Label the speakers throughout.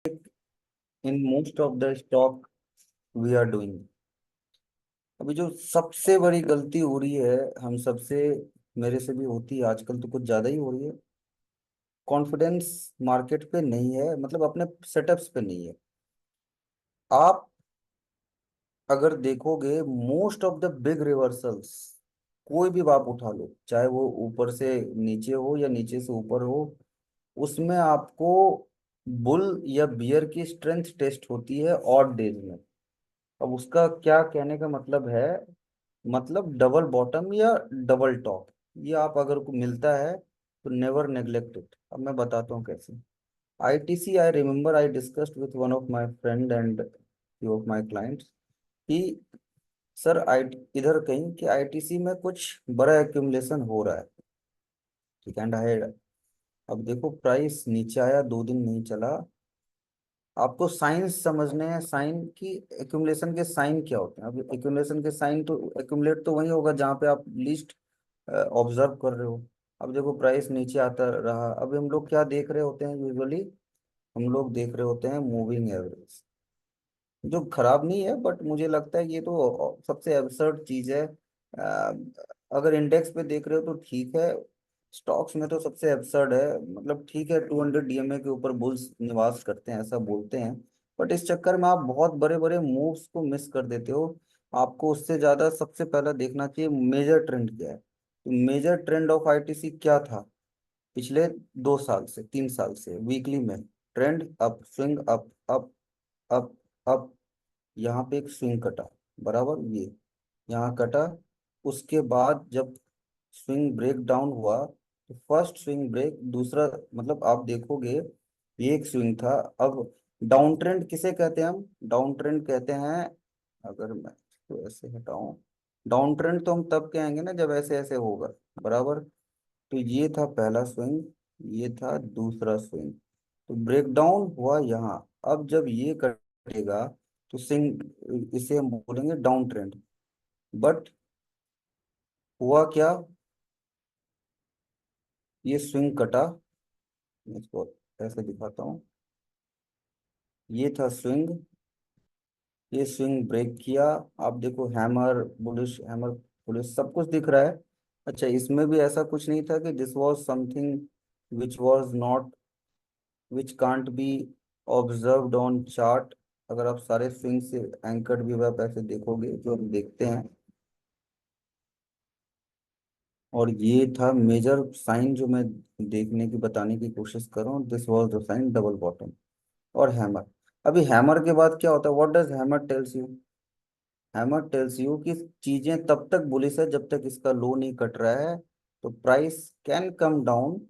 Speaker 1: in most of the stock we are doing। अभी जो सबसे बड़ी गलती हो रही है हम सबसे, मेरे से भी होती है आजकल तो कुछ ज्यादा ही हो रही है। कॉन्फिडेंस मार्केट पे नहीं है, मतलब अपने सेटअप्स पे नहीं है। आप अगर देखोगे most of the big reversals, कोई भी आप उठा लो, चाहे वो ऊपर से नीचे हो या नीचे से ऊपर हो, उसमें आपको बुल या बियर की स्ट्रेंथ टेस्ट होती है ऑड डेज में। अब उसका क्या कहने का मतलब है, मतलब डबल बॉटम या डबल टॉप, ये आप अगर को मिलता है तो नेवर नेग्लेक्ट इट। अब मैं बताता हूँ कैसे। ITC, I remember I discussed with one of my friend and few of my clients कि सर आई इधर कहीं कि आईटीसी में कुछ बड़ा एक्यूमुलेशन हो रहा है। ठीक है, एंड आई, अब देखो प्राइस नीचे आया, 2 दिन नहीं चला। आपको साइंस समझने हैं, साइन की एक्यूमुलेशन के साइन क्या होते हैं। अब एक्यूमुलेशन के साइन तो, एक्यूमुलेट तो वही होगा जहाँ पे आप लीस्ट ऑब्जर्व कर रहे हो। अब देखो प्राइस नीचे आता रहा, अभी हम लोग क्या देख रहे होते हैं यूजुअली, हम लोग देख रहे होते हैं मूविंग एवरेज, जो खराब नहीं है बट मुझे लगता है ये तो सबसे एब्सर्ड चीज है। अगर इंडेक्स पे देख रहे हो तो ठीक है, स्टॉक्स में तो सबसे एब्सर्ड है। मतलब ठीक है, 200 डीएमए के ऊपर बुल्स निवास करते हैं ऐसा बोलते हैं, बट इस चक्कर में आप बहुत बड़े बड़े मूव्स को मिस कर देते हो। आपको उससे ज्यादा सबसे पहला देखना चाहिए मेजर ट्रेंड क्या है। तो मेजर ट्रेंड ऑफ आईटीसी क्या था पिछले 2 साल से, 3 साल से वीकली में? Trend up, swing up up up up, यहाँ पे एक स्विंग कटा, बराबर ये यहाँ कटा। उसके बाद जब स्विंग ब्रेक डाउन हुआ तो फर्स्ट स्विंग ब्रेक, दूसरा, मतलब आप देखोगे ये एक स्विंग था। अब डाउन ट्रेंड किसे कहते हैं हम? डाउन ट्रेंड कहते हैं, अगर मैं इसको ऐसे हटाऊं, डाउन ट्रेंड तो हम तब कहेंगे ना जब ऐसे ऐसे होगा, बराबर। तो ये था पहला स्विंग, ये था दूसरा स्विंग, तो ब्रेक डाउन हुआ यहाँ। अब जब ये कटेगा तो सिंग, इसे हम बोलेंगे डाउन ट्रेंड। बट हुआ क्या, ये स्विंग कटा, मैं इसको ऐसे दिखाता हूँ, ये था स्विंग, ये स्विंग ब्रेक किया। आप देखो हैमर बुलिश, हैमर बुलिश सब कुछ दिख रहा है। अच्छा, इसमें भी ऐसा कुछ नहीं था कि this was something which was not, which can't be observed on chart. अगर आप सारे स्विंग से एंकर्ड भी आप ऐसे देखोगे जो हम देखते हैं, और ये था मेजर साइन जो मैं देखने की बताने की कोशिश कर रहा हूँ, this was the sign double bottom और हैमर। अभी हैमर के बाद क्या होता है, what does hammer tells you? Hammer tells you कि चीजें तब तक बुलिश है जब तक इसका लो नहीं कट रहा है, तो price can come down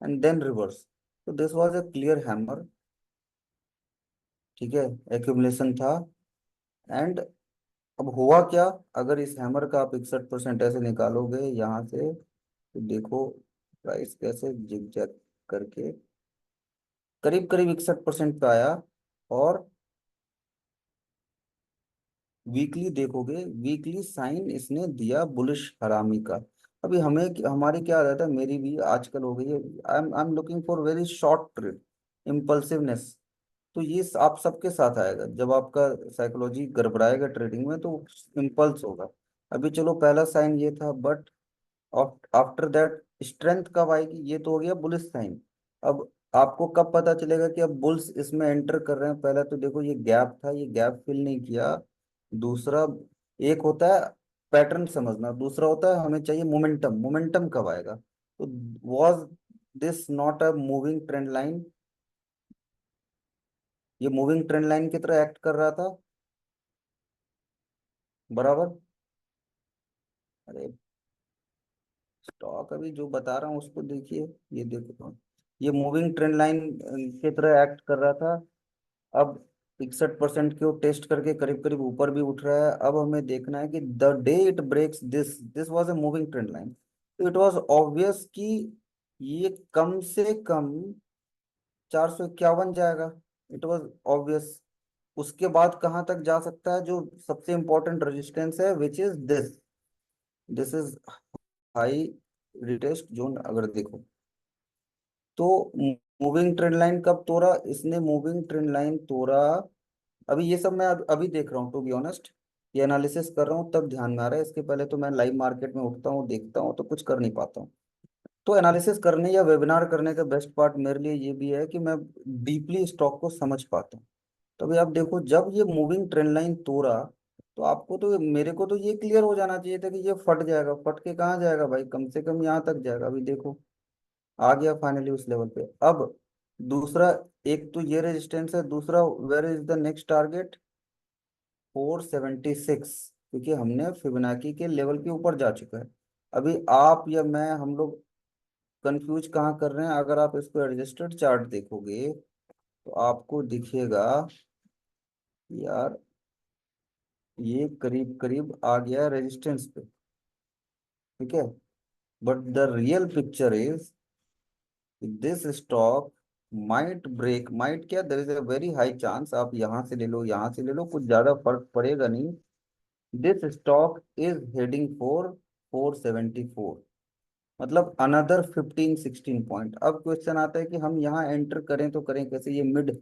Speaker 1: and then reverse. तो this was a clear hammer, ठीक है, एक्यूमुलेशन था। एंड अब हुआ क्या, अगर इस हैमर का आप 61% ऐसे निकालोगे यहाँ से, तो देखो प्राइस कैसे जिग जैग करके करीब करीब 61% पे आया। और वीकली देखोगे, वीकली साइन इसने दिया बुलिश हरामी का। अभी हमें, हमारी क्या आदत है, मेरी भी आजकल हो गई है, I am looking for very short trade, impulsiveness. तो ये आप सबके साथ आएगा जब आपका साइकोलॉजी गड़बड़ाएगा ट्रेडिंग में, तो इम्पल्स होगा। अभी चलो पहला साइन ये था, बट आफ्टर दैट स्ट्रेंथ कब आएगी, ये तो हो गया बुलिश साइन। अब आपको कब पता चलेगा कि अब बुल्स इसमें एंटर कर रहे हैं? पहला तो देखो ये गैप था, ये गैप फिल नहीं किया। दूसरा, एक होता है पैटर्न समझना, दूसरा होता है हमें चाहिए मोमेंटम, मोमेंटम कब आएगा। तो was this not a moving trend line? ये मूविंग ट्रेंड लाइन की तरह एक्ट कर रहा था, बराबर। अरे स्टॉक अभी जो बता रहा हूँ उसको देखिए, ये देखो, ये मूविंग ट्रेंड लाइन की तरह एक्ट कर रहा था। अब 61% को टेस्ट करके करीब करीब ऊपर भी उठ रहा है। अब हमें देखना है कि the day it breaks this, this was a moving trend line, तो इट वाज ऑब्वियस कि ये कम से कम 451 जाएगा। It was obvious. उसके बाद कहाँ तक जा सकता है, जो सबसे इंपॉर्टेंट रेजिस्टेंस है, which is this, this is high retest zone. अगर देखो तो मूविंग ट्रेंड लाइन कब तोड़ा इसने? मूविंग ट्रेंड लाइन तोड़ा, अभी ये सब मैं अभी देख रहा हूँ, टू बी ऑनेस्ट। ये एनालिसिस कर रहा हूँ तब ध्यान में आ रहा है, इसके पहले तो मैं लाइव मार्केट में उठता हूँ, देखता हूँ, तो कुछ कर नहीं पाता हूँ। तो एनालिसिस करने या वेबिनार करने का बेस्ट पार्ट मेरे लिए ये भी है कि मैं डीपली स्टॉक को समझ पाता हूँ। तो अभी आप देखो, जब ये मूविंग ट्रेंड लाइन तोड़ा, तो आपको तो, मेरे को तो ये क्लियर हो जाना चाहिए था कि ये फट जाएगा। फट के कहाँ जाएगा भाई, कम से कम यहाँ तक जाएगा। अभी देखो, आ गया फाइनली उस लेवल पे। अब दूसरा, एक तो ये रेजिस्टेंस है, दूसरा where is the next target? 476, क्योंकि हमने फिबोनाची के लेवल के ऊपर जा चुका है। अभी आप या मैं, हम लोग कंफ्यूज कहाँ कर रहे हैं? अगर आप इसको एडजस्टेड चार्ट देखोगे तो आपको दिखेगा यार, ये करीब करीब आ गया रेजिस्टेंस पे, ठीक है। But the real picture is this stock might break, might क्या, there is a very high chance, आप यहाँ से ले लो, यहाँ से ले लो, कुछ ज्यादा फर्क पड़ेगा नहीं। This stock is heading for 474, मतलब अनदर 15-16 पॉइंट। अब क्वेश्चन आता है कि हम यहाँ एंटर करें तो करें कैसे? ये मिड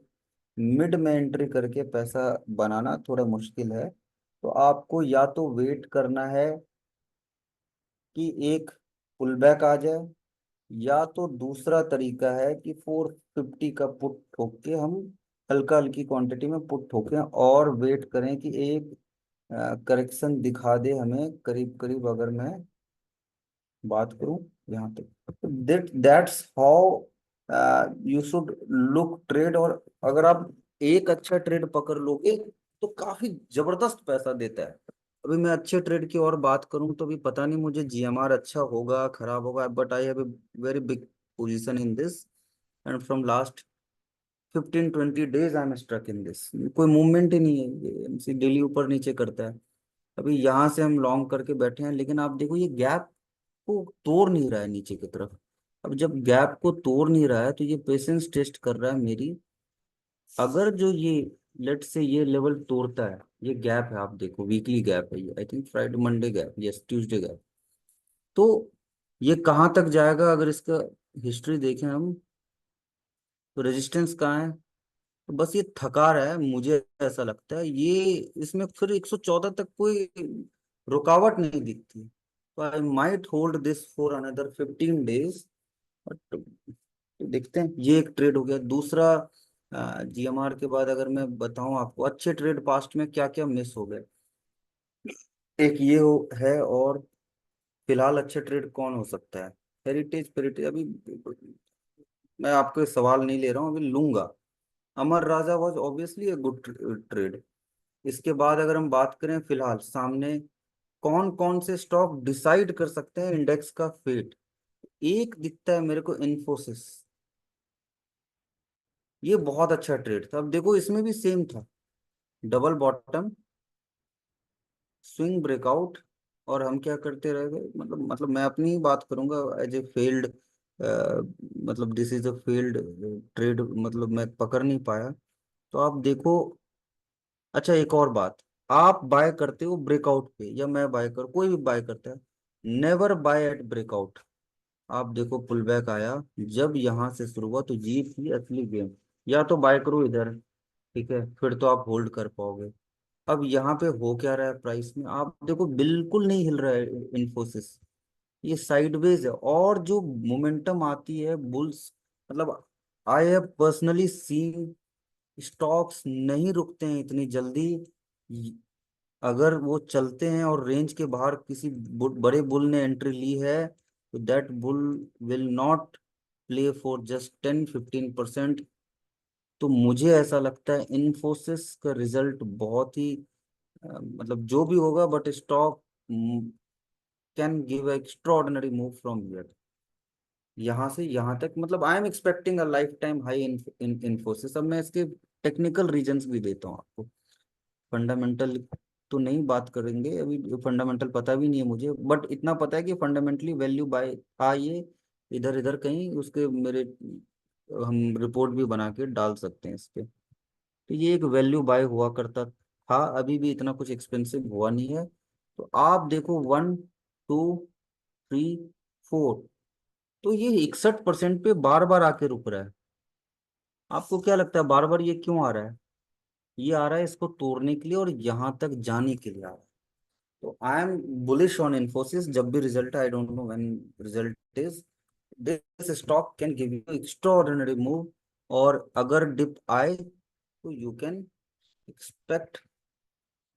Speaker 1: मिड में एंट्री करके पैसा बनाना थोड़ा मुश्किल है। तो आपको या तो वेट करना है कि एक पुल बैक आ जाए, या तो दूसरा तरीका है कि 450 का पुट ठोक के हम हल्का हल्की क्वांटिटी में पुट ठोकें और वेट करें कि एक करेक्शन दिखा दे हमें करीब करीब। अगर मैं बात करूं यहाँ तक, that's how you should look trade. और अगर आप एक अच्छा ट्रेड पकड़ लोगे तो काफी जबरदस्त पैसा देता है। अभी मैं अच्छे ट्रेड की और बात करूं तो अभी पता नहीं मुझे जीएमआर अच्छा होगा खराब होगा, but I have a very big position in this, and from last 15-20 days I am struck in this. कोई मूवमेंट ही नहीं है, ये एमसी डेली ऊपर नीचे करता है। अभी यहाँ से हम लॉन्ग करके बैठे हैं, लेकिन आप देखो ये गैप को तोड़ नहीं रहा है नीचे की तरफ। अब जब गैप को तोड़ नहीं रहा है तो ये पेशेंस टेस्ट कर रहा है मेरी। अगर जो ये, लेट से ये लेवल तोड़ता है, ये गैप है, आप देखो वीकली गैप है ये, I think Friday Monday gap, yes Tuesday gap. तो ये कहाँ तक जाएगा? अगर इसका हिस्ट्री देखें हम, तो रेजिस्टेंस कहाँ है? तो बस ये थका रहा है, मुझे ऐसा लगता है ये, इसमें फिर 114 तक कोई रुकावट नहीं दिखती। तो I might hold this for another 15 days. But देखते हैं। ये एक ट्रेड हो गया। दूसरा, जीएमआर के बाद अगर मैं बताऊं आपको अच्छे ट्रेड पास्ट में क्या क्या मिस हो गए, एक ये है। और फिलहाल अच्छे ट्रेड कौन हो सकता है? हेरिटेज, पेरिटेज, अभी मैं आपको सवाल नहीं ले रहा हूँ, अभी लूंगा। Amara Raja was obviously a good trade. इसके बाद अगर हम बात करें फिलहाल सामने, कौन कौन से स्टॉक डिसाइड कर सकते हैं इंडेक्स का फेट? एक दिखता है मेरे को, इन्फोसिस। ये बहुत अच्छा ट्रेड था। अब देखो इसमें भी सेम था, डबल बॉटम, स्विंग ब्रेकआउट, और हम क्या करते रह गए। मतलब मैं अपनी ही बात करूंगा एज ए फेल्ड, मतलब this is a failed trade, मतलब मैं पकड़ नहीं पाया। तो आप देखो, अच्छा एक और बात, आप बाय करते हो ब्रेकआउट पे, या मैं बाय कर, कोई भी बाय करता है, नेवर बाय एट ब्रेकआउट। आप देखो पुल बैक आया, जब यहाँ से शुरू हुआ तो जीत ही असली गेम। या तो बाय करो इधर, ठीक है, फिर तो आप होल्ड कर पाओगे। अब यहाँ पे हो क्या रहा है प्राइस में, आप देखो बिल्कुल नहीं हिल रहा है इन्फोसिस, ये साइडवेज है। और जो मोमेंटम आती है बुल्स, मतलब I have personally scene, stocks नहीं रुकते हैं इतनी जल्दी। अगर वो चलते हैं और रेंज के बाहर किसी बड़े बुल ने एंट्री ली है, तो that bull will not play for just 10-15%। तो मुझे ऐसा लगता है इन्फोसिस का रिजल्ट बहुत ही, मतलब जो भी होगा, but stock can give extraordinary move from here, यहाँ से यहाँ तक। मतलब I am expecting a life time high in Infosys. अब मैं इसके टेक्निकल रीजंस भी देता हूँ आपको। फंडामेंटल तो नहीं बात करेंगे अभी, फंडामेंटल पता भी नहीं है मुझे, बट इतना पता है कि फंडामेंटली वैल्यू बाय था ये, इधर इधर कहीं उसके मेरे, हम रिपोर्ट भी बना के डाल सकते हैं इस पे। तो ये एक वैल्यू बाय हुआ करता था, अभी भी इतना कुछ एक्सपेंसिव हुआ नहीं है। तो आप देखो 1, 2, 3, 4, तो ये 61% पे बार बार आके रुक रहा है। आपको क्या लगता है बार बार ये क्यों आ रहा है? ये आ रहा है इसको तोड़ने के लिए और यहाँ तक जाने के लिए आ रहा है। तो I am bullish on Infosys. जब भी result, I don't know when result is, this stock can give you extraordinary move. और अगर डिप आए तो you can expect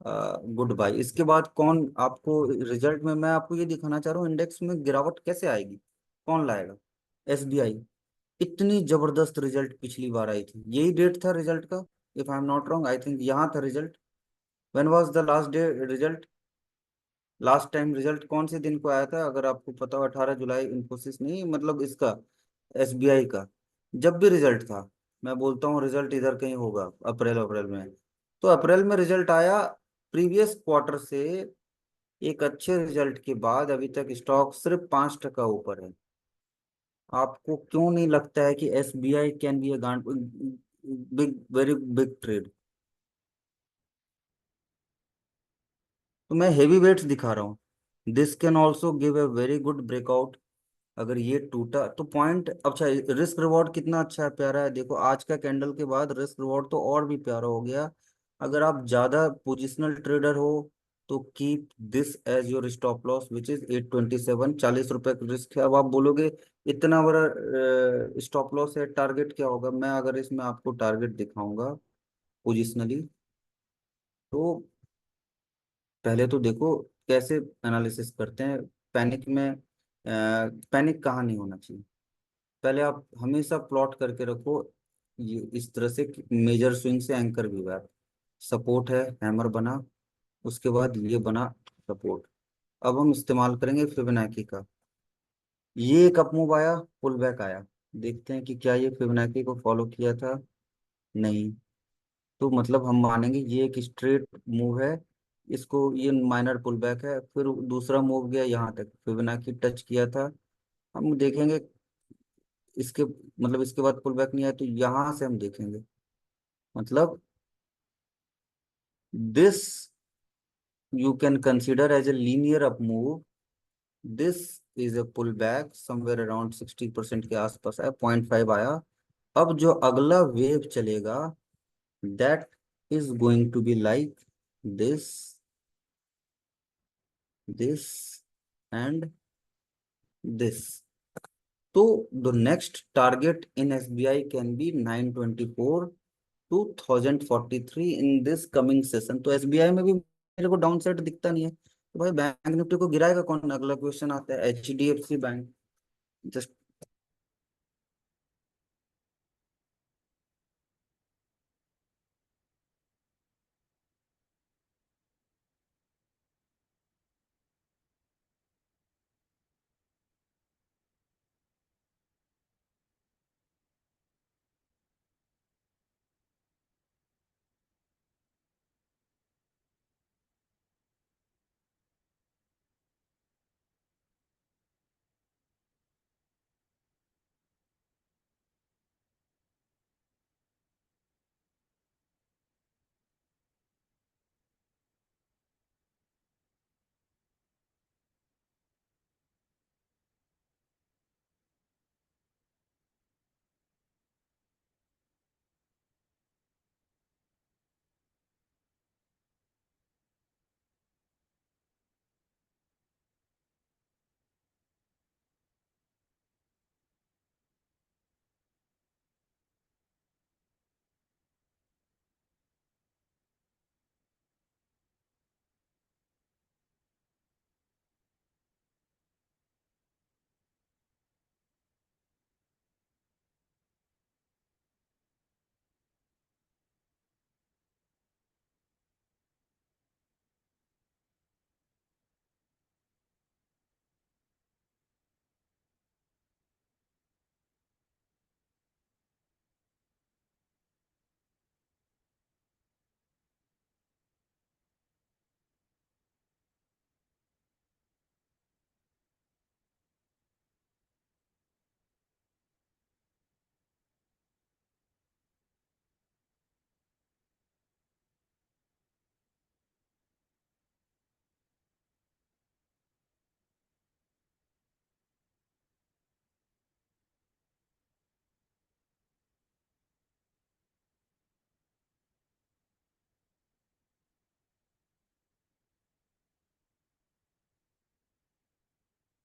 Speaker 1: good buy. इसके बाद कौन आपको, रिजल्ट में मैं आपको ये दिखाना चाह रहा हूँ इंडेक्स में गिरावट कैसे आएगी, कौन लाएगा? एसबीआई। इतनी जबरदस्त रिजल्ट पिछली बार आई थी, यही डेट था रिजल्ट का, if I am not wrong, I think यहाँ था result. When was the last day result? Last time result कौन से दिन को आया था अगर आपको पता हो? 18 जुलाई। इन्फोसिस नहीं, मतलब इसका, एसबीआई का। जब भी रिजल्ट था, मैं बोलता हूँ रिजल्ट इधर कहीं होगा, अप्रैल अप्रैल में। तो अप्रैल में रिजल्ट आया, प्रीवियस क्वार्टर से एक अच्छे रिजल्ट के बाद अभी तक स्टॉक सिर्फ 5% ऊपर है। आपको क्यों नहीं लगता है कि SBI can be a big, very big trade? तो मैं हेवी वेट्स दिखा रहा हूँ। This can also give a very good breakout. अगर ये टूटा तो पॉइंट अच्छा, रिस्क रिवॉर्ड कितना अच्छा है, प्यारा है। देखो आज का कैंडल के बाद रिस्क रिवॉर्ड तो और भी प्यारा हो गया। अगर आप ज्यादा पोजिशनल ट्रेडर हो तो keep this as your stop loss which is 827। 40 रुपए का रिस्क है। अब आप बोलोगे इतना बड़ा स्टॉप लॉस है, टारगेट क्या होगा? मैं अगर इसमें आपको टारगेट दिखाऊंगा पोजिशनली, तो पहले तो देखो कैसे एनालिसिस करते हैं। पैनिक में, पैनिक कहाँ नहीं होना चाहिए। पहले आप हमेशा प्लॉट करके रखो ये इस तरह से, मेजर स्विंग से एंकर भी हुआ, सपोर्ट है, हैमर बना, उसके बाद ये बना सपोर्ट। अब हम इस्तेमाल करेंगे फिबोनाची का। ये एक अपमूव आया, पुल बैक आया, देखते हैं कि क्या ये फिबोनाची को फॉलो किया था। नहीं। तो मतलब हम मानेंगे ये एक स्ट्रेट मूव है, इसको ये माइनर पुल बैक है। फिर दूसरा मूव गया यहाँ तक, फिबोनाची टच किया था। हम देखेंगे इसके, मतलब इसके बाद पुल बैक नहीं आया तो यहाँ से हम देखेंगे, मतलब this you can consider as a linear up move. This is a pull back somewhere around 60% के आसपास है, 0.5 आया। अब जो अगला वेव चलेगा, that is going to be like this, this and this. तो the next target in SBI can be 924 to 1043 in this coming session. तो एसबीआई में भी मेरे को डाउन साइड दिखता नहीं है, तो भाई बैंक निफ्टी को गिराएगा कौन? अगला क्वेश्चन आता है, एचडीएफसी बैंक। जस्ट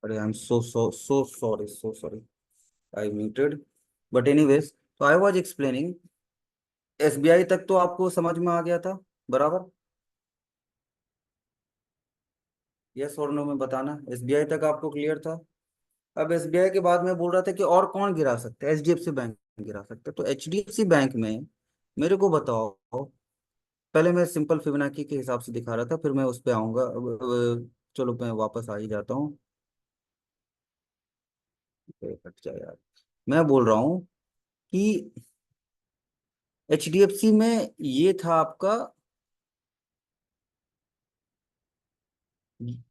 Speaker 1: अरे I am so sorry, I muted. But anyways, तो आई वाज एक्सप्लेनिंग, एसबीआई तक तो आपको समझ में आ गया था, बराबर? यस और नो में बताना, एसबीआई तक आपको क्लियर था। अब एसबीआई के बाद में बोल रहा था कि और कौन गिरा सकता है, एचडीएफसी बैंक गिरा सकता है। तो एचडीएफसी बैंक में मेरे को बताओ, पहले मैं सिंपल फिबोनाची के हिसाब से दिखा रहा था, फिर मैं उस पर आऊंगा। चलो मैं वापस आ ही जाता हूँ। हट जाए यार। मैं बोल रहा हूँ कि एचडीएफसी में ये था आपका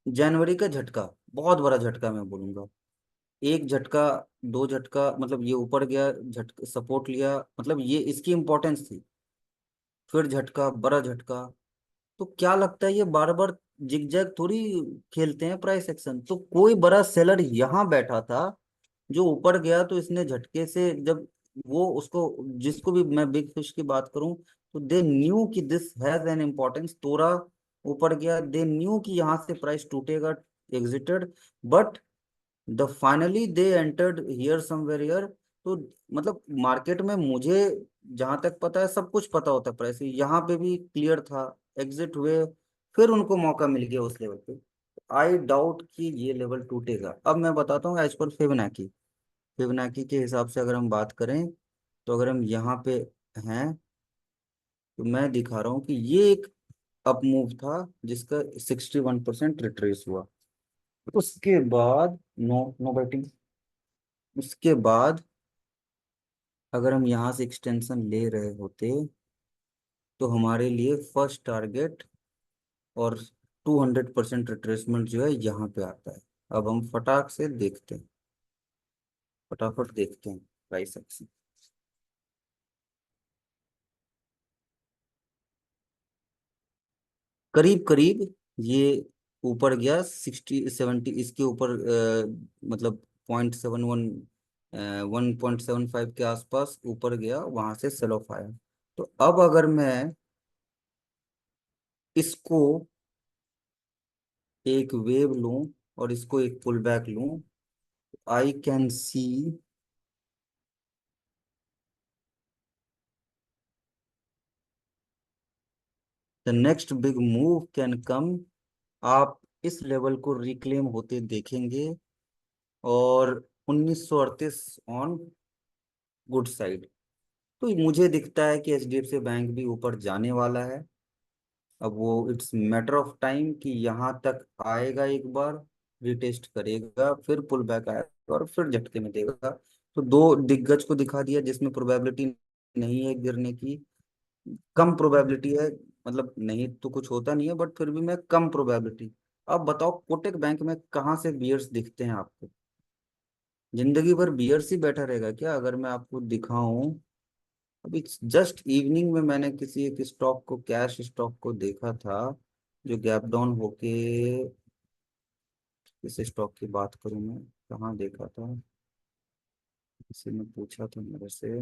Speaker 1: जनवरी का झटका, बहुत बड़ा झटका मैं बोलूंगा। एक झटका, दो झटका, मतलब ये ऊपर गया, झटका सपोर्ट लिया, मतलब ये इसकी इंपॉर्टेंस थी। फिर झटका, बड़ा झटका। तो क्या लगता है, ये बार बार जिगजैग थोड़ी खेलते हैं प्राइस एक्शन। तो कोई बड़ा सेलर यहाँ बैठा था जो ऊपर गया, तो इसने झटके से जब वो उसको, जिसको भी मैं बिग फिश की बात करूं, तो दे न्यू कि दिस हैज एन इम्पोर्टेंस, तोरा ऊपर गया, दे न्यू कि यहाँ से प्राइस टूटेगा, exerted. But the finally they entered here somewhere here. तो मतलब मार्केट में मुझे जहां तक पता है, सब कुछ पता होता है प्राइस, यहाँ पे भी क्लियर था, एग्जिट हुए, फिर उनको मौका मिल गया उस लेवल पे। आई डाउट कि ये लेवल टूटेगा। अब मैं बताता हूँ एज पर फिबोनाची, फिबोनाची के हिसाब से अगर हम बात करें, तो अगर हम यहाँ पे हैं, तो मैं दिखा रहा हूँ कि ये एक अप मूव था जिसका 61% रिट्रेस हुआ। उसके बाद नो नो बैटिंग। उसके बाद अगर हम यहाँ से एक्सटेंशन ले रहे होते, तो हमारे लिए फर्स्ट टारगेट और 200% रिट्रेसमेंट जो है यहाँ पे आता है। अब हम फटाक से देखते हैं, फटाफट देखते हैं प्राइस एक्शन। करीब करीब ये ऊपर गया 60 70, इसके ऊपर मतलब 0.71, 1.75 के आसपास ऊपर गया, वहां से सेल ऑफ आया। तो अब अगर मैं इसको एक वेव लूं और इसको एक पुल बैक लूं, I can see the next big move can come. आप इस लेवल को रिक्लेम होते देखेंगे, और 1938 ऑन गुड साइड। तो मुझे दिखता है कि एचडीएफसी बैंक भी ऊपर जाने वाला है। अब वो इट्स मैटर ऑफ टाइम कि यहाँ तक आएगा, एक बार रिटेस्ट करेगा, फिर पुल बैक आएगा और फिर झटके में देगा। तो दो दिग्गज को दिखा दिया जिसमें प्रोबेबिलिटी नहीं है गिरने की, कम प्रोबेबिलिटी है। मतलब नहीं तो कुछ होता नहीं है, बट फिर भी मैं कम प्रोबेबिलिटी। अब बताओ कोटक बैंक में कहाँ से बियर्स दिखते हैं आपको? जिंदगी भर बियर्स ही बैठा रहेगा क्या? अगर मैं आपको दिखाऊं, अभी जस्ट इवनिंग में मैंने किसी एक स्टॉक को, कैश स्टॉक को देखा था, जो गैप डाउन होके, किस स्टॉक की बात करूं मैं, कहाँ देखा था, किसी ने पूछा था मेरे से।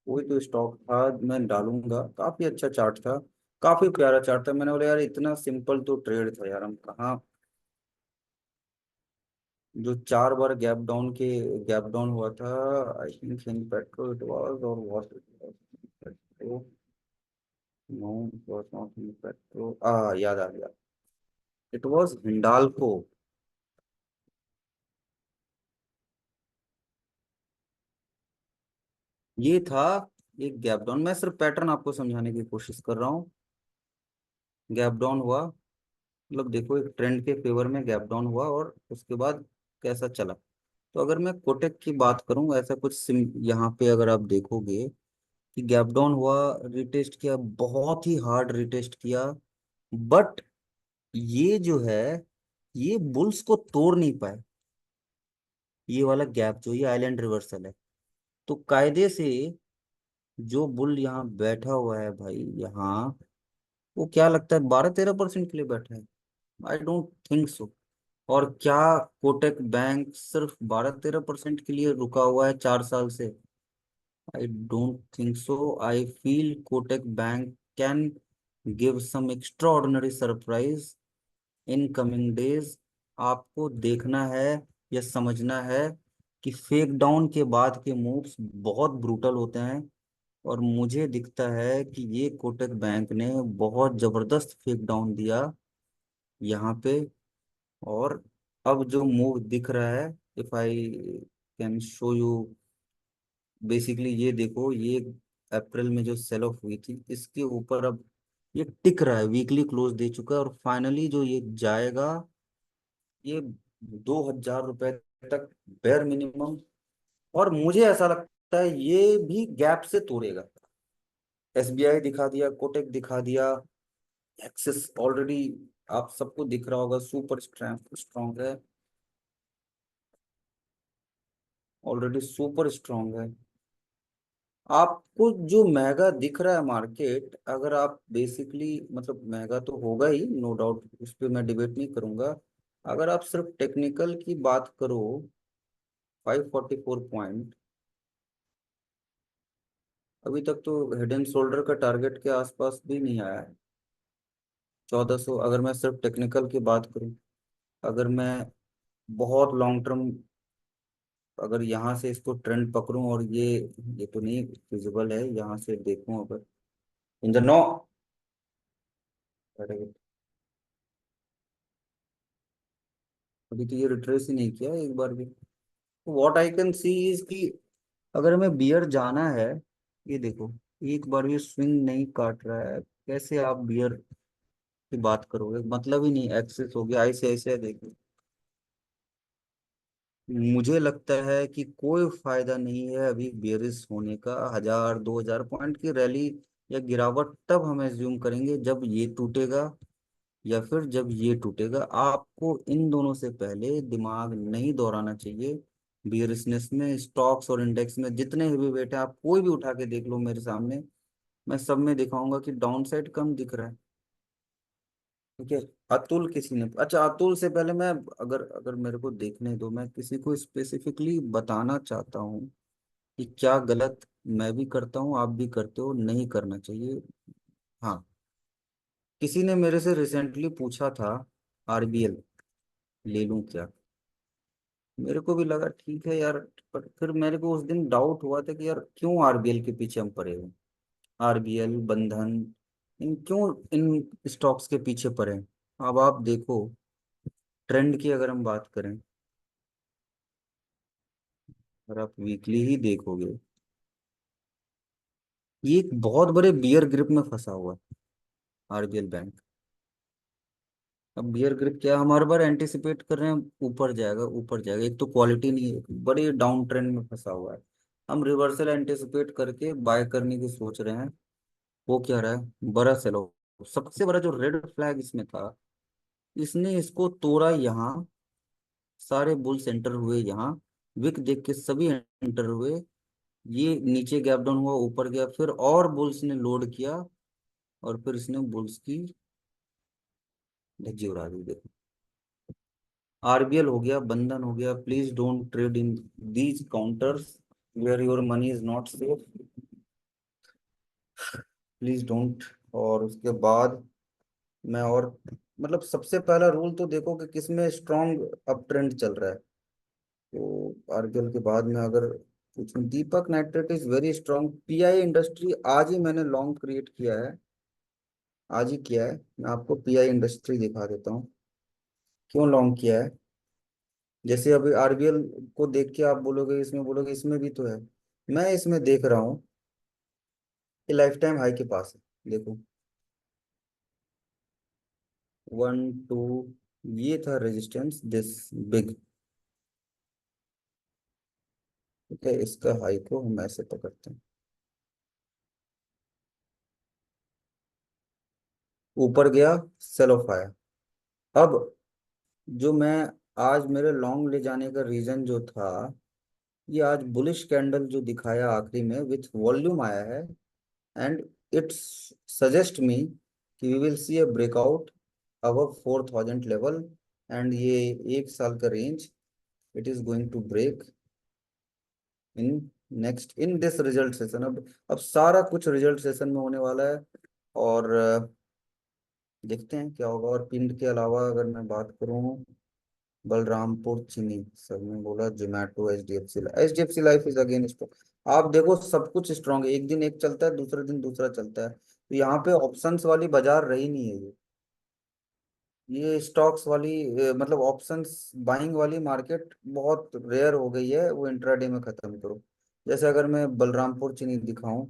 Speaker 1: कोई तो स्टॉक था, मैं डालूंगा, काफी अच्छा चार्ट था, काफी प्यारा चार्ट था। मैंने बोला यार इतना सिंपल तो ट्रेड था यार, हम कहाँ, जो 4 बार गैप डाउन हुआ था। I think in petro it was, और what it was, no it was not in petro, याद आ गया, इट वाज हिंडाल्को। ये था एक गैप डाउन, मैं सिर्फ पैटर्न आपको समझाने की कोशिश कर रहा हूँ। गैप डाउन हुआ, मतलब देखो एक ट्रेंड के फेवर में गैप डाउन हुआ, और उसके बाद कैसा चला। तो अगर मैं कोटेक की बात करूं, ऐसा कुछ यहाँ पे अगर आप देखोगे कि गैप डाउन हुआ, रिटेस्ट किया, बहुत ही हार्ड रिटेस्ट किया, बट ये जो है, ये बुल्स को तोड़ नहीं पाए। ये वाला गैप जो, ये आइलैंड रिवर्सल है। तो कायदे से जो बुल यहाँ बैठा हुआ है भाई यहाँ, वो क्या लगता है 12-13% के लिए बैठा है? आई डोंट थिंक सो। और क्या कोटक बैंक सिर्फ 12-13% के लिए रुका हुआ है 4 साल से? I don't think so. I feel Kotak bank can give some extraordinary surprise in coming days. आपको देखना है या समझना है कि फेक डाउन के बाद के मूव्स बहुत ब्रूटल होते हैं। और मुझे दिखता है कि ये कोटक बैंक ने बहुत जबरदस्त फेक डाउन दिया यहाँ पे। और अब जो मूव दिख रहा है, if I can show you, basically ये देखो, ये अप्रैल में जो सेल ऑफ हुई थी इसके ऊपर अब ये टिक रहा है, वीकली क्लोज दे चुका है, और फाइनली जो ये जाएगा, ये 2,000 रुपए तक बेर मिनिमम। और मुझे ऐसा लगता है ये भी गैप से तोड़ेगा। एसबीआई दिखा दिया, कोटक दिखा दिया, एक्सिस ऑलरेडी आप सबको दिख रहा होगा सुपर स्ट्रॉन्ग स्ट्रॉन्ग है, ऑलरेडी सुपर स्ट्रॉन्ग है। आपको जो महंगा दिख रहा है मार्केट, अगर आप बेसिकली, मतलब महंगा तो होगा ही नो डाउट, उस पर मैं डिबेट नहीं करूंगा। अगर आप सिर्फ टेक्निकल की बात करो, 544 पॉइंट, अभी तक तो हेड एंड शोल्डर का टारगेट के आसपास भी नहीं आया है। 1,400, अगर मैं सिर्फ टेक्निकल की बात करूं, अगर मैं बहुत लॉन्ग टर्म, अगर यहाँ से इसको ट्रेंड पकड़ूं, और ये तो नहीं फिजिबल है, यहाँ से देखूं अगर इन द नो, अभी तो ये रिट्रेस ही नहीं किया एक बार भी। What I can see is कि अगर हमें बियर जाना है, ये देखो, एक बार भी स्विंग नहीं काट रहा है, कैसे आप बियर की बात करोगे? मतलब ही नहीं। एक्सेस हो गया, ICICI देखो। मुझे लगता है कि कोई फायदा नहीं है अभी बेरिश होने का। 1,000 2,000 पॉइंट की रैली या गिरावट तब हम एज्यूम करेंगे जब ये टूटेगा, या फिर जब ये टूटेगा। आपको इन दोनों से पहले दिमाग नहीं दौड़ाना चाहिए। बियरिशनेस में स्टॉक्स और इंडेक्स में जितने हेवी वेट है, आप कोई भी उठा के देख लो मेरे सामने, मैं सब में दिखाऊंगा कि डाउन साइड कम दिख रहा है। ठीक है। अतुल किसी ने, अच्छा, अतुल से पहले मैं, अगर अगर मेरे को देखने दो, मैं किसी को स्पेसिफिकली बताना चाहता हूँ कि क्या गलत मैं भी करता हूँ, आप भी करते हो, नहीं करना चाहिए। हाँ, किसी ने मेरे से रिसेंटली पूछा था RBL ले लूं क्या। मेरे को भी लगा ठीक है यार, पर फिर मेरे को उस दिन डाउट हुआ था कि यार क्यों RBL के पीछे हम पड़े हैं। RBL, बंधन, इन क्यों इन स्टॉक्स के पीछे पड़े हैं? अब आप देखो, ट्रेंड की अगर हम बात करें, अगर आप वीकली ही देखोगे, ये एक बहुत बड़े बियर ग्रिप में फंसा हुआ है RBL बैंक। अब बियर ग्रिप क्या, हम हर बार एंटिसिपेट कर रहे हैं ऊपर जाएगा ऊपर जाएगा, एक तो क्वालिटी नहीं है, बड़े डाउन ट्रेंड में फंसा हुआ है। हम रिवर्सल एंटिसिपेट करके बाय करने की सोच रहे हैं, वो क्या रहा है, बड़ा सेलो। सबसे बड़ा जो रेड फ्लैग इसमें था, इसने इसको तोड़ा यहाँ, सारे बुल्स एंटर हुए यहाँ, विक देख के सभी एंटर हुए, ये नीचे गैप डाउन हुआ, ऊपर गया, फिर और बुल्स ने लोड किया, और फिर इसने बुल्स की धज्जी उड़ा दी। देखो, RBL हो गया, बंधन हो गया, please don't trade in these counters where your money is not safe, please don't. और उसके बाद मैं, और मतलब सबसे पहला रूल तो देखो कि किसमें स्ट्रॉन्ग अप ट्रेंड चल रहा है। तो RBL के बाद में अगर कुछ, Deepak Nitrite is very strong. PI industry आज ही मैंने लॉन्ग क्रिएट किया है, आज ही किया है। मैं आपको PI इंडस्ट्री दिखा देता हूँ क्यों लॉन्ग किया है। जैसे अभी RBL को देख के आप बोलोगे, इसमें बोलोगे इसमें भी तो है, मैं इसमें देख रहा हूँ कि लाइफ टाइम हाई के पास है। देखो, 1 2, ये था रेजिस्टेंस दिस बिग। ठीक है, इसका हाई को हम ऐसे पकड़ते हैं, ऊपर गया, सेल ऑफ आया। अब जो मैं, आज मेरे लॉन्ग ले जाने का रीजन जो था, ये आज बुलिश कैंडल जो दिखाया आखिरी में विथ वॉल्यूम आया है, एंड इट्स सजेस्ट मी कि we will see a breakout above 4,000 level, and ये 1 साल का range it is going to break in next, in this result session. अब सारा कुछ रिजल्ट सेशन में होने वाला है। और देखते हैं क्या होगा। और पिंड के अलावा अगर मैं बात करूं, बलरामपुर चीनी, सबने बोला Zomato, H D F C life is again strong. आप देखो सब कुछ स्ट्रांग है, एक दिन एक चलता है, दूसरे दिन दूसरा चलता है, तो यहाँ पे ऑप्शंस वाली बाजार रही नहीं है ये स्टॉक्स वाली मतलब ऑप्शंस बाइंग वाली मार्केट बहुत रेयर हो गई है, वो इंट्राडे में खत्म करो। जैसे अगर मैं बलरामपुर चीनी दिखाऊं,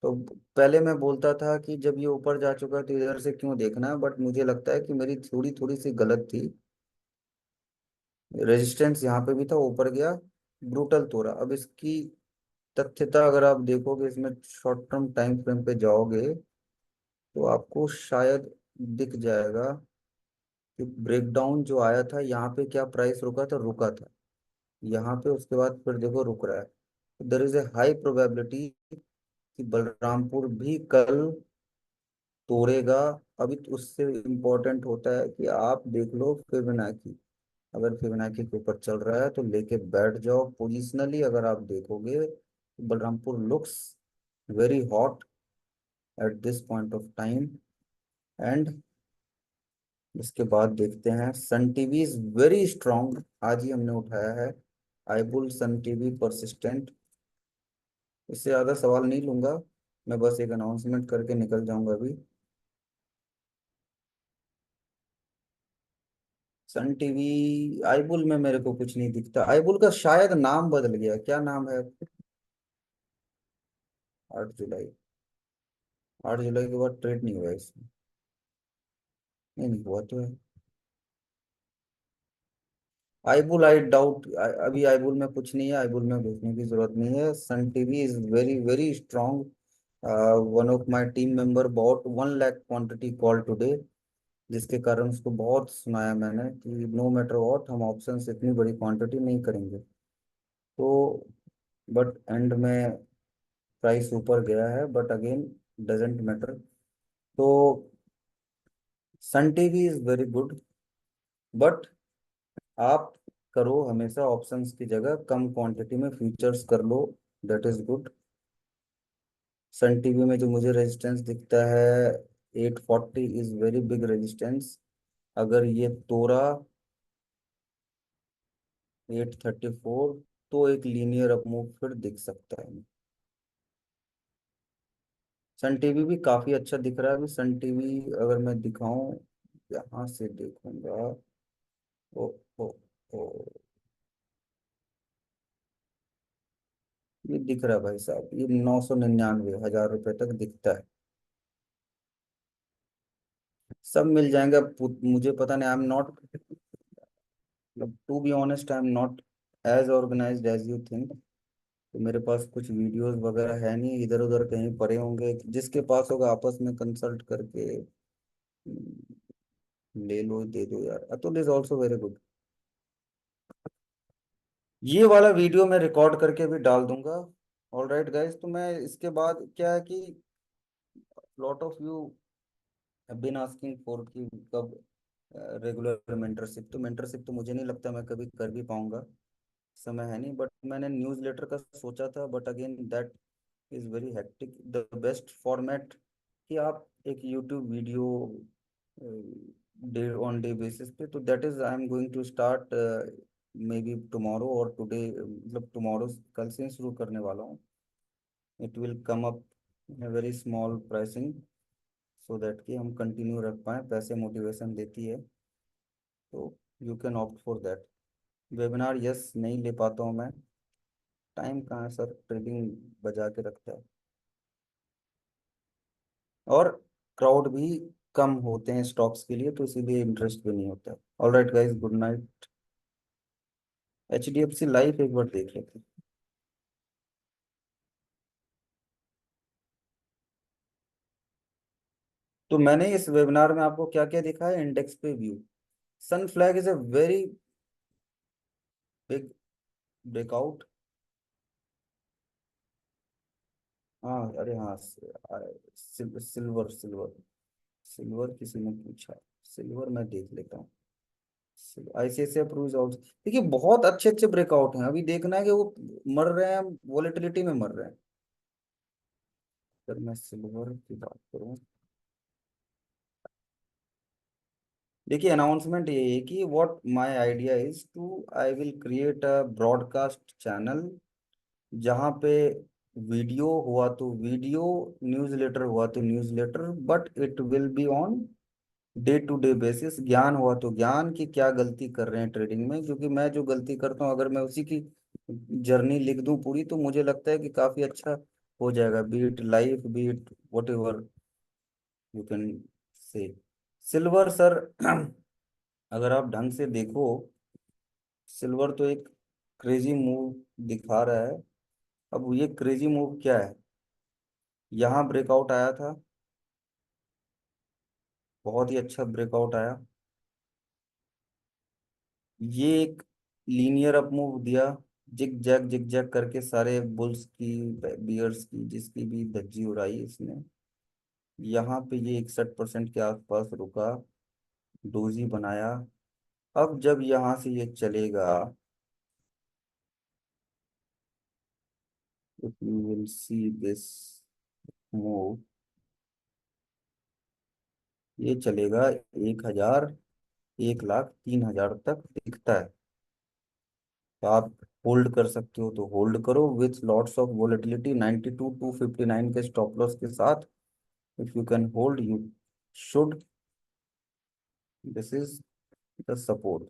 Speaker 1: तो पहले मैं बोलता था कि जब ये ऊपर जा चुका है तो इधर से क्यों देखना है, बट मुझे लगता है कि मेरी थोड़ी थोड़ी सी गलत थी। रेजिस्टेंस यहाँ पे भी था, ऊपर गया, ब्रूटल तोड़ा। अब इसकी तथ्यता अगर आप देखोगे, इसमें शॉर्ट टर्म टाइम फ्रेम पे जाओगे, तो आपको शायद दिख जाएगा कि ब्रेकडाउन जो आया था यहाँ पे, क्या प्राइस रुका था यहाँ पे, उसके बाद फिर देखो रुक रहा है। There is a high probability कि बलरामपुर भी कल तोड़ेगा। अभी तो उससे इम्पोर्टेंट होता है कि आप देख लो फिबोनाची, अगर फिबोनाची के ऊपर चल रहा है तो लेके बैठ जाओ पोजिशनली। अगर आप देखोगे तो Balrampur looks very hot at this point of time. And इसके बाद देखते हैं, सन टीवी इज वेरी स्ट्रांग, आज ही हमने उठाया है। आईबुल सन टीवी परसिस्टेंट। इससे ज़्यादा सवाल नहीं लूंगा, मैं बस एक अनाउंसमेंट करके निकल जाऊंगा अभी। सन टीवी, आईबुल में मेरे को कुछ नहीं दिखता। आईबुल का शायद नाम बदल गया, क्या नाम है? 8 जुलाई, 8 जुलाई के बाद ट्रेड नहीं हुआ इसमें। नहीं नहीं हुआ तो है। आईबुल आई डाउट, अभी आईबुल में कुछ नहीं है, आईबुल में घुसने की जरूरत नहीं है। Sun TV is very very strong. One of my team member bought 1 lakh quantity call today, जिसके कारण उसको बहुत सुनाया मैंने कि नो मैटर व्हाट, हम ऑप्शन से इतनी बड़ी क्वांटिटी नहीं करेंगे। तो बट एंड में प्राइस ऊपर गया है, बट अगेन डजेंट मैटर। तो Sun TV is very good, but आप करो हमेशा ऑप्शंस की जगह कम क्वांटिटी में फ्यूचर्स कर लो, that is good. Sun TV में जो मुझे रेजिस्टेंस दिखता है, 840 इज वेरी बिग रेजिस्टेंस। अगर ये तोड़ा 834, तो एक लीनियर अपमूव फिर दिख सकता है। सन टीवी भी काफी अच्छा दिख रहा है अभी। सन टीवी अगर मैं दिखाऊं, यहाँ से देखूंगा, ओ ओ ओ, ये दिख रहा है भाई साहब, ये 999, 1000 रुपये तक दिखता है। सब मिल जाएंगे। अब मुझे पता नहीं, आई एम नॉट, मतलब to be honest, I am not as organised as you think. तो मेरे पास कुछ वीडियोस वगैरह है नहीं, इधर उधर कहीं पड़े होंगे, जिसके पास होगा आपस में कंसल्ट करके ले लो, दे दो यार। Atul is also very good. ये वाला वीडियो मैं रिकॉर्ड करके भी डाल दूंगा। ऑल राइट गाइज, तो मैं इसके बाद क्या है कि lot of you have been asking for कि कब रेगुलर मेंटरशिप। तो मेंटरशिप तो मुझे नहीं लगता मैं कभी कर भी पाऊंगा, समय है नहीं। बट मैंने न्यूज़लेटर का सोचा था, but again that is very hectic. The best format कि आप एक YouTube video day on day basis पे, तो that is I am going to start maybe tomorrow और टुडे, मतलब टुमारो, कल से ही शुरू करने वाला हूँ। It will come up very small pricing, so that कि हम कंटिन्यू रख पाएँ, पैसे मोटिवेशन देती है, तो you can opt for that. Webinar yes नहीं ले पाता हूँ मैं, टाइम कहाँ है सर, ट्रेडिंग बजा के रखता है। और क्राउड भी कम होते हैं स्टॉक्स के लिए, तो इसीलिए इंटरेस्ट भी नहीं होता है। All right guys, good night. HDFC life एक बार देख लेते हैं। तो मैंने इस वेबिनार में आपको क्या क्या दिखा है, इंडेक्स पे view. Sun flag is a very big breakout. हाँ अरे हाँ, सिल्वर सिल्वर सिल्वर किसी ने पूछा, सिल्वर मैं देख लेता हूँ। ICICI प्रूव ऑल्सो, देखिए बहुत अच्छे अच्छे ब्रेकआउट हैं, अभी देखना है कि वो मर रहे हैं, वॉलेटिलिटी में मर रहे हैं। अगर मैं सिल्वर की बात करूँ, देखिए अनाउंसमेंट ये है कि what my idea is to I will create a broadcast channel, जहाँ पे वीडियो हुआ तो वीडियो, न्यूज़लेटर हुआ तो newsletter, but it will be on day to day basis. ज्ञान हुआ तो ज्ञान की क्या गलती कर रहे हैं ट्रेडिंग में, क्योंकि मैं जो गलती करता हूँ अगर मैं उसी की जर्नी लिख दूं पूरी, तो मुझे लगता है कि काफी अच्छा हो जाएगा, beat life, beat whatever you can say. Silver sir अगर आप ढंग से देखो, सिल्वर तो एक क्रेजी मूव दिखा रहा है। अब ये क्रेजी मूव क्या है, यहाँ ब्रेकआउट आया था, बहुत ही अच्छा ब्रेकआउट आया। ये एक लीनियर अप मूव दिया, जिग जैग करके सारे बुल्स की, बियर्स की, जिसकी भी धज्जी उड़ाई इसने। यहाँ पे ये 61% के आसपास रुका, डोजी बनाया। अब जब यहाँ से ये चलेगा, if you will see this move, ये चलेगा 1,000, 1,03,000 तक दिखता है। तो आप होल्ड कर सकते हो तो होल्ड करो विथ लॉट्स ऑफ वोलेटिलिटी, 92,259 के स्टॉप लॉस के साथ। If you can hold you should, this is the support.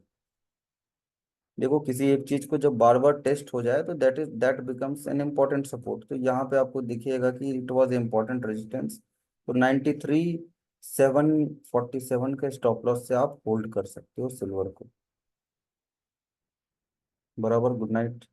Speaker 1: देखो किसी एक चीज को जब बार बार टेस्ट हो जाए तो that becomes an important support. तो यहाँ पे आपको दिखेगा कि इट वाज इम्पोर्टेंट रेजिस्टेंस। तो 93,747 के स्टॉप लॉस से आप होल्ड कर सकते हो सिल्वर को। बराबर, गुड नाइट।